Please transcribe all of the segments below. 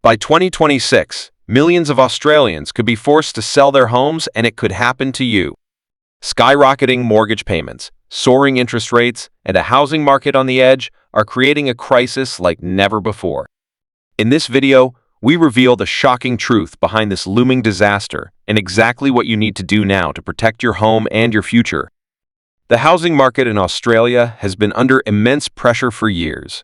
By 2026, millions of Australians could be forced to sell their homes, and it could happen to you. Skyrocketing mortgage payments, soaring interest rates, and a housing market on the edge are creating a crisis like never before. In this video, we reveal the shocking truth behind this looming disaster and exactly what you need to do now to protect your home and your future. The housing market in Australia has been under immense pressure for years.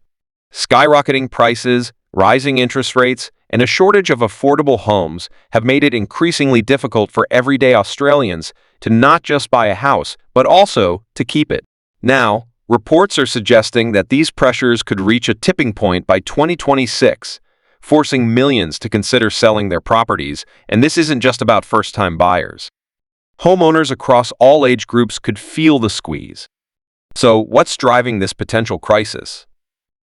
Skyrocketing prices, rising interest rates, and a shortage of affordable homes have made it increasingly difficult for everyday Australians to not just buy a house, but also to keep it. Now, reports are suggesting that these pressures could reach a tipping point by 2026, forcing millions to consider selling their properties, and this isn't just about first-time buyers. Homeowners across all age groups could feel the squeeze. So, what's driving this potential crisis?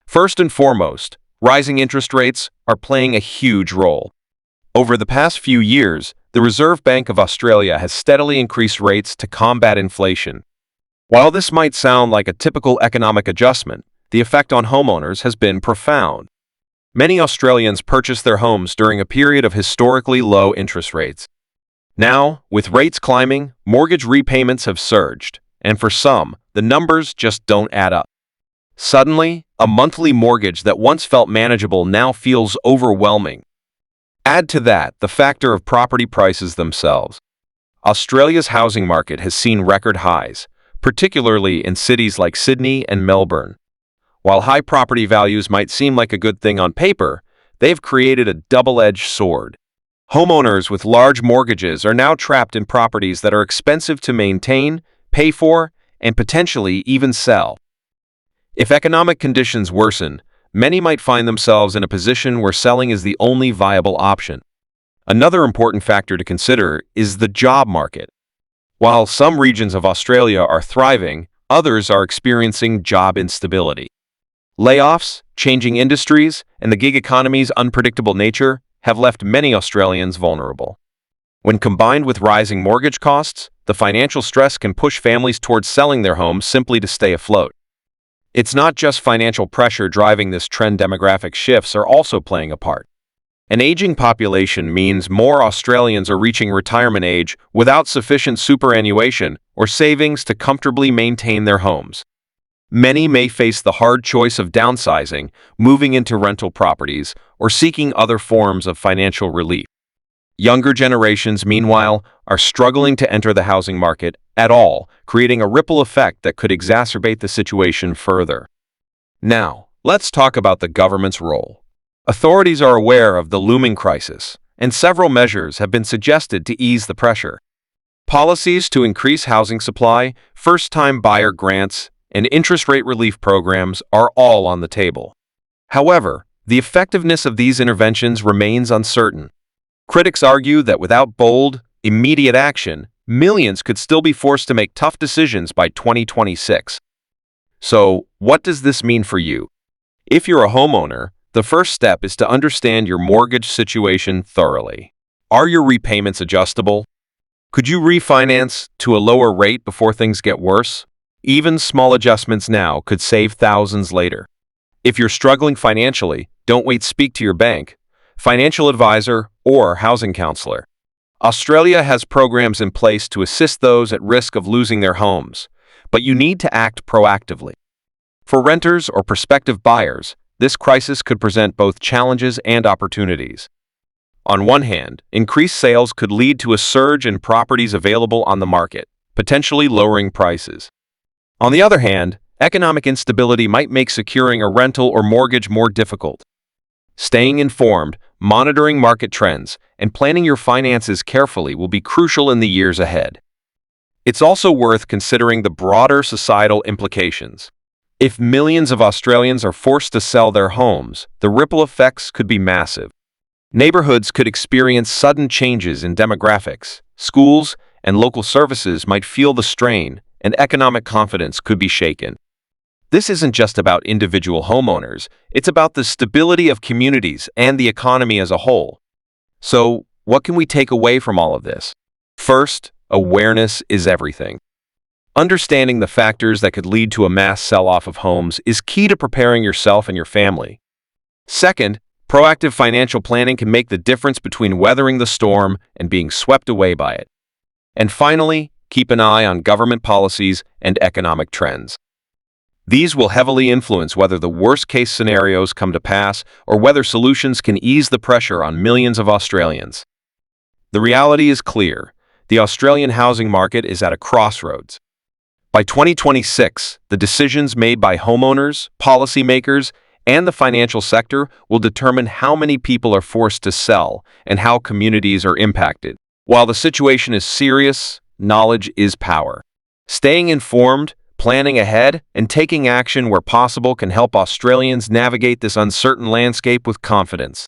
First and foremost, rising interest rates are playing a huge role. Over the past few years, the Reserve Bank of Australia has steadily increased rates to combat inflation. While this might sound like a typical economic adjustment, the effect on homeowners has been profound. Many Australians purchased their homes during a period of historically low interest rates. Now, with rates climbing, mortgage repayments have surged, and for some, the numbers just don't add up. Suddenly, a monthly mortgage that once felt manageable now feels overwhelming. Add to that the factor of property prices themselves. Australia's housing market has seen record highs, particularly in cities like Sydney and Melbourne. While high property values might seem like a good thing on paper, they've created a double-edged sword. Homeowners with large mortgages are now trapped in properties that are expensive to maintain, pay for, and potentially even sell. If economic conditions worsen, many might find themselves in a position where selling is the only viable option. Another important factor to consider is the job market. While some regions of Australia are thriving, others are experiencing job instability. Layoffs, changing industries, and the gig economy's unpredictable nature have left many Australians vulnerable. When combined with rising mortgage costs, the financial stress can push families towards selling their homes simply to stay afloat. It's not just financial pressure driving this trend. Demographic shifts are also playing a part. An aging population means more Australians are reaching retirement age without sufficient superannuation or savings to comfortably maintain their homes. Many may face the hard choice of downsizing, moving into rental properties, or seeking other forms of financial relief. Younger generations, meanwhile, are struggling to enter the housing market at all, creating a ripple effect that could exacerbate the situation further. Now, let's talk about the government's role. Authorities are aware of the looming crisis, and several measures have been suggested to ease the pressure. Policies to increase housing supply, first-time buyer grants, and interest rate relief programs are all on the table. However, the effectiveness of these interventions remains uncertain. Critics argue that without bold, immediate action, millions could still be forced to make tough decisions by 2026. So, what does this mean for you? If you're a homeowner, the first step is to understand your mortgage situation thoroughly. Are your repayments adjustable? Could you refinance to a lower rate before things get worse? Even small adjustments now could save thousands later. If you're struggling financially, don't wait. Speak to your bank, financial advisor, or housing counselor. Australia has programs in place to assist those at risk of losing their homes, but you need to act proactively. For renters or prospective buyers, this crisis could present both challenges and opportunities. On one hand, increased sales could lead to a surge in properties available on the market, potentially lowering prices. On the other hand, economic instability might make securing a rental or mortgage more difficult. Staying informed, monitoring market trends, and planning your finances carefully will be crucial in the years ahead. It's also worth considering the broader societal implications. If millions of Australians are forced to sell their homes, the ripple effects could be massive. Neighborhoods could experience sudden changes in demographics, schools and local services might feel the strain, and economic confidence could be shaken. This isn't just about individual homeowners, it's about the stability of communities and the economy as a whole. So, what can we take away from all of this? First, awareness is everything. Understanding the factors that could lead to a mass sell-off of homes is key to preparing yourself and your family. Second, Proactive financial planning can make the difference between weathering the storm and being swept away by it. And finally, keep an eye on government policies and economic trends. These will heavily influence whether the worst-case scenarios come to pass or whether solutions can ease the pressure on millions of Australians. The reality is clear. The Australian housing market is at a crossroads. By 2026, the decisions made by homeowners, policymakers, and the financial sector will determine how many people are forced to sell and how communities are impacted. While the situation is serious, knowledge is power. Staying informed, planning ahead, and taking action where possible can help Australians navigate this uncertain landscape with confidence.